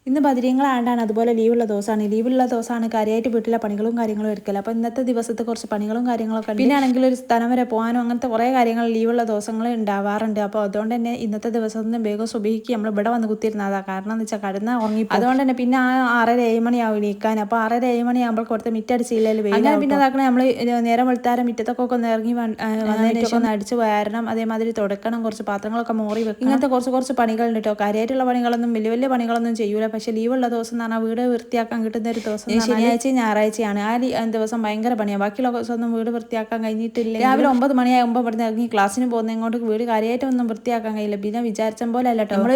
ഇന്ന് ബദിരീങ്ങളാണ്ടാണ്, അതുപോലെ ലീവുള്ള ദിവസമാണ് കാര്യമായിട്ട് വീട്ടിലെ പണികളും കാര്യങ്ങളും എടുക്കല്. അപ്പോൾ ഇന്നത്തെ ദിവസത്തെ കുറച്ച് പണികളും കാര്യങ്ങളൊക്കെ പിന്നെ ആണെങ്കിൽ ഒരു സ്ഥലം വരെ പോകാനും അങ്ങനത്തെ കുറേ കാര്യങ്ങൾ ലീവുള്ള ദിവസങ്ങൾ ഉണ്ടാവാറുണ്ട്. അപ്പോൾ അതുകൊണ്ട് തന്നെ ഇന്നത്തെ ദിവസം വേഗം സുബഹിക്ക് നമ്മൾ ഇവിടെ വന്ന് കുത്തിരുന്നതാണ്. കാരണം എന്ന് വെച്ചാൽ കടന്ന് ഉറങ്ങി. അതുകൊണ്ട് തന്നെ പിന്നെ ആ 6:30-7 മണിയാവും എണീക്കാൻ. അപ്പോൾ 6:30-7 മണിയാകുമ്പോൾ കൊടുത്ത് മിറ്റടിച്ചില്ലെങ്കിൽ അങ്ങനെ പിന്നെ ഇതാക്കണം. നമ്മൾ നേരം വെളുത്താരം മിറ്റത്തൊക്കെ ഒന്ന് ഇറങ്ങി വന്നതിന് ശേഷം ഒന്ന് അടിച്ച് വാരണം, അതേമാതിരി തുടക്കണം, കുറച്ച് പാത്രങ്ങളൊക്കെ മോറി വെക്കും. ഇങ്ങനത്തെ കുറച്ച് പണികളുണ്ട് കേട്ടോ. കാര്യമായിട്ടുള്ള പണികളൊന്നും വലിയ പണികളൊന്നും ചെയ്യൂല. പക്ഷേ ലീവുള്ള ദിവസം എന്ന് പറഞ്ഞാൽ വീട് വൃത്തിയാക്കാൻ കിട്ടുന്ന ഒരു ദിവസം ശനിയാഴ്ചയും ഞായറാഴ്ചയാണ്. ആ ദിവസം ഭയങ്കര പണിയാണ്. ബാക്കിയുള്ള ദിവസമൊന്നും വീട് വൃത്തിയാക്കാൻ കഴിഞ്ഞിട്ടില്ല. രാവിലെ 9 മണിയാകുമ്പോൾ ഇവിടുന്ന് ഇറങ്ങി ക്ലാസ്സിന് പോകുന്നതുകൊണ്ട് വീട് കാര്യമായിട്ടൊന്നും വൃത്തിയാക്കാൻ കഴിയില്ല. പിന്നെ വിചാരിച്ച പോലെ അല്ല കേട്ടോ. നമ്മൾ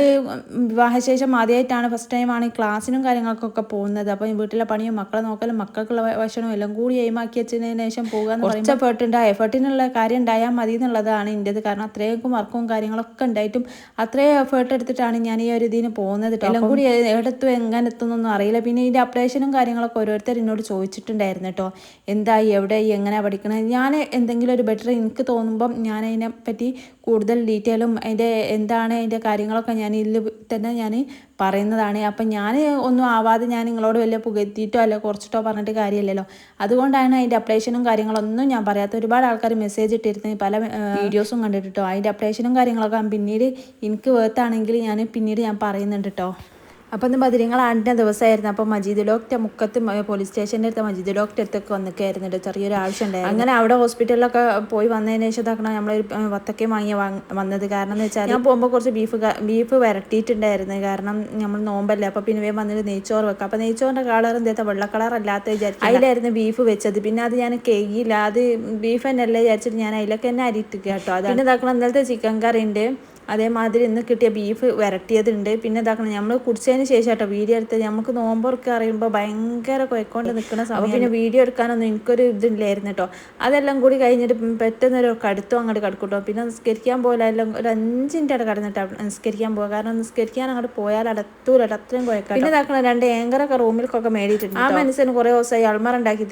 വിവാഹശേഷം ആദ്യമായിട്ടാണ്, ഫസ്റ്റ് ടൈമാണ് ക്ലാസ്സിനും കാര്യങ്ങൾക്കൊക്കെ പോകുന്നത്. അപ്പം വീട്ടിലെ പണിയും മക്കളെ നോക്കലും മക്കൾക്കുള്ള ഭക്ഷണവും എല്ലാം കൂടി എയിമാക്കി വെച്ചതിന് ശേഷം പോകുക എന്ന് പറയുമ്പോൾ എഫേർട്ടുണ്ട്. ആ എഫേർട്ടിനുള്ള കാര്യം ഉണ്ടായാൽ മതി എന്നുള്ളതാണ് എൻ്റെത്. കാരണം അത്രയും വർക്കും കാര്യങ്ങളൊക്കെ ഉണ്ടായിട്ടും അത്രയും എഫേർട്ട് എടുത്തിട്ടാണ് ഞാൻ ഈ ഒരു ഇതിന് പോകുന്നത്. എല്ലാം കൂടി എവിടെത്തും എങ്ങനെ എത്തുന്നൊന്നും അറിയില്ല. പിന്നെ ഇതിൻ്റെ അപ്ഡേഷനും കാര്യങ്ങളൊക്കെ ഓരോരുത്തർ എന്നോട് ചോദിച്ചിട്ടുണ്ടായിരുന്നു കേട്ടോ. എന്തായി, എവിടെയായി, എങ്ങനെ പഠിക്കണത്. ഞാൻ എന്തെങ്കിലും ഒരു ബെറ്റർ എനിക്ക് തോന്നുമ്പം ഞാൻ അതിനെപ്പറ്റി കൂടുതൽ ഡീറ്റെയിലും അതിൻ്റെ കാര്യങ്ങളൊക്കെ ഞാൻ ഇതിൽ തന്നെ ഞാൻ പറയുന്നതാണ്. അപ്പം ഞാൻ ഒന്നും ആവാതെ ഞാൻ നിങ്ങളോട് വലിയ പുകഴ്ത്തിയിട്ടോ അല്ല കുറച്ചിട്ടോ പറഞ്ഞിട്ട് കാര്യമില്ലല്ലോ. അതുകൊണ്ടാണ് അതിൻ്റെ അപ്ഡേഷനും കാര്യങ്ങളൊന്നും ഞാൻ പറയാത്ത. ഒരുപാട് ആൾക്കാർ മെസ്സേജ് ഇട്ടിരുന്നു, പല വീഡിയോസും കണ്ടിട്ടോ. അതിൻ്റെ അപ്ഡേഷനും കാര്യങ്ങളൊക്കെ പിന്നീട് എനിക്ക് വേർത്താണെങ്കിൽ ഞാൻ പറയുന്നുണ്ട് കേട്ടോ. അപ്പോൾ ഇന്ന് ബദിരീങ്ങളാണ്ടിൻ്റെ ദിവസമായിരുന്നു. അപ്പോൾ മജീദ് ഡോക്ടർ മുക്കത്ത് പോലീസ് സ്റ്റേഷൻ്റെ അടുത്ത് മജീദ് ഡോക്ടർ അടുത്തൊക്കെ വന്നിട്ടായിരുന്നു. ചെറിയൊരു ആവശ്യം ഉണ്ടായിരുന്നു. അങ്ങനെ അവിടെ ഹോസ്പിറ്റലിലൊക്കെ പോയി വന്നതിന് ശേഷം ഇതാക്കണം നമ്മളൊരു വത്തക്കയും വന്നത്. കാരണം എന്ന് വെച്ചാൽ ഞാൻ പോകുമ്പോൾ കുറച്ച് ബീഫ് വരട്ടിയിട്ടുണ്ടായിരുന്നു. കാരണം നമ്മൾ നോമ്പല്ലേ. അപ്പോൾ പിന്നെ വന്നിട്ട് നെയ്ച്ചോറ് വെക്കാം. അപ്പോൾ നെയ്ച്ചോറിൻ്റെ കളർ എന്താ വെള്ള കളർ അല്ലാത്ത വിചാരിച്ചു അതിലായിരുന്നു ബീഫ് വെച്ചത്. പിന്നെ അത് ഞാൻ കേക്കിയില്ല, അത് ബീഫ് തന്നെ അല്ലേ വിചാരിച്ചിട്ട് ഞാൻ അതിലൊക്കെ തന്നെ അരിയിട്ടില്ല കേട്ടോ. അത് പിന്നെ ഇതാക്കണം ഇന്നലത്തെ ചിക്കൻ കറി ഉണ്ട്, അതേമാതിരി ഇന്ന് കിട്ടിയ ബീഫ് വരട്ടിയതുണ്ട്. പിന്നെ ഇതാക്കണം നമ്മൾ കുടിച്ചതിന് ശേഷം കേട്ടോ വീഡിയോ എടുത്തത്. നമുക്ക് നോമ്പൊക്കെ അറിയുമ്പോൾ ഭയങ്കര കുഴക്കൊണ്ട് നിൽക്കുന്ന സമയം. പിന്നെ വീഡിയോ എടുക്കാനൊന്നും എനിക്കൊരു ഇതില്ലായിരുന്നു കേട്ടോ. അതെല്ലാം കൂടി കഴിഞ്ഞിട്ട് പെട്ടെന്നൊരു കടുത്തോ അങ്ങോട്ട് കിടക്കൂട്ടോ. പിന്നെ നിസ്കരിക്കാൻ പോലെല്ലാം ഒരു 5 മിനിറ്റ് അവിടെ കിടന്നിട്ടാണ് നിസ്കരിക്കാൻ പോകുക. കാരണം നിസ്കരിക്കാൻ അങ്ങോട്ട് പോയാൽ അടത്തൂല, അത്രയും കുഴക്കാം. പിന്നെ ഇതാക്കണം 2 ഏങ്കറൊക്കെ റൂമിലൊക്കെ മേടിയിട്ടുണ്ട്. ആ മനസ്സിന് കുറേ ദിവസമായി അൾമറ ഉണ്ടാക്കി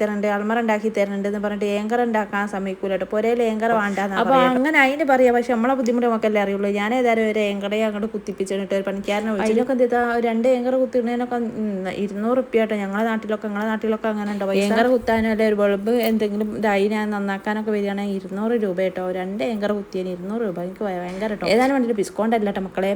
തരുന്നുണ്ട് എന്ന് പറഞ്ഞിട്ട് ഏങ്കർ ഉണ്ടാക്കാൻ സമ്മതിക്കൂല കേട്ടോ. പൊരയിൽ ഏങ്കർ വേണ്ടാന്ന്. അപ്പോൾ അങ്ങനെ അതിന് പറയാം. പക്ഷെ നമ്മളെ ബുദ്ധിമുട്ട് നമുക്കല്ലേ അറിയുള്ളൂ. ഞാൻ ഏതായാലും ഒരു ഏങ്കറയെ അങ്ങോട്ട് കുത്തിപ്പിച്ചിട്ട് ഒരു പണിക്കാരനെ അതിലൊക്കെ എന്താ 2 ഏങ്കർ കുത്തിടുന്നതിനൊക്കെ 200 റുപ്യ കേട്ടോ. നിങ്ങളെ നാട്ടിലൊക്കെ അങ്ങനെ ഉണ്ടോ? ഏങ്കർ കുത്താനും അല്ലെ ഒരു ബൾബ് എന്തെങ്കിലും ഇതായി ഞാൻ നന്നാക്കാനൊക്കെ വരികയാണെങ്കിൽ 200 രൂപ കേട്ടോ. 2 ഏങ്കർ കുത്തിയതിന് 200 രൂപ. എനിക്ക് ഭയങ്കര കേട്ടോ. ഏതാനും വേണ്ടിയിട്ട് ഡിസ്കൗണ്ട് അല്ല കേട്ടോ മക്കളെ,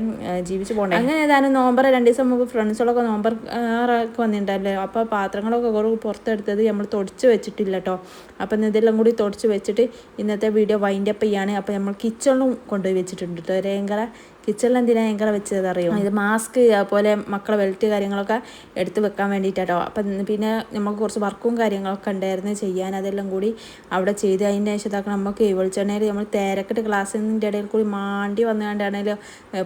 ജീവിച്ച് പോകണ്ടേ. അങ്ങനെ ഏതാനും നോമ്പർ 2 ദിവസം മുമ്പ് ഫ്രണ്ട്സുകളൊക്കെ നോമ്പറൊക്കെ വന്നിട്ടുണ്ടല്ലോ. അപ്പോൾ പാത്രങ്ങളൊക്കെ പുറത്തെടുത്തത് നമ്മൾ തുടച്ച് വെച്ചിട്ടില്ല കേട്ടോ. അപ്പം ഇതെല്ലാം കൂടി തുടച്ച് വെച്ചിട്ട് ഇന്നത്തെ വീഡിയോ വൈൻഡപ്പ് ചെയ്യാണ്. അപ്പോൾ നമ്മൾ കിച്ചണിലും കൊണ്ടുപോയി വെച്ചിട്ടുണ്ട് കേട്ടോ. ഭയങ്കര കിച്ചണിൽ എന്തിനാണ് ഭയങ്കര വെച്ചത് അറിയോ? ഇത് മാസ്ക്, അതുപോലെ മക്കളെ ബെൽറ്റ് കാര്യങ്ങളൊക്കെ എടുത്ത് വെക്കാൻ വേണ്ടിയിട്ടോ. അപ്പം പിന്നെ നമുക്ക് കുറച്ച് വർക്കും കാര്യങ്ങളൊക്കെ ഉണ്ടായിരുന്നു ചെയ്യാൻ. അതെല്ലാം കൂടി അവിടെ ചെയ്ത് അതിൻ്റെ ശേഷം ഇതാക്കണം നമുക്ക് വെളിച്ചെണ്ണയിൽ നമ്മൾ തിരക്കിട്ട് ക്ലാസ്സിൻ്റെ ഇടയിൽ കൂടി മാണ്ടി വന്നുകൊണ്ടാണെങ്കിലും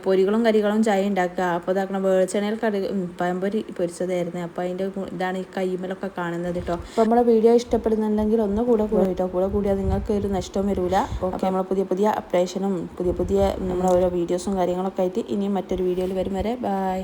പൊരികളും കരികളും ചായ ഉണ്ടാക്കുക. അപ്പോൾ ഇതാക്കണം വെളിച്ചെണ്ണയിൽ പഴംപൊരി പൊരിച്ചതായിരുന്നു. അപ്പോൾ അതിൻ്റെ ഇതാണ് ഈ കൈമലൊക്കെ കാണുന്നത് കേട്ടോ. അപ്പോൾ നമ്മളെ വീഡിയോ ഇഷ്ടപ്പെടുന്നുണ്ടെങ്കിൽ ഒന്ന് കൂടെ കേട്ടോ. കൂടിയാൽ നിങ്ങൾക്ക് ഒരു നഷ്ടവും വരില്ല. അപ്പോൾ നമ്മൾ പുതിയ അപ്ഡേഷനും പുതിയ നമ്മളെ ഓരോ വീഡിയോസും കാര്യങ്ങളൊക്കെ ആയിട്ട് ഇനിയും മറ്റൊരു വീഡിയോയിൽ വരും വരെ. ബൈ.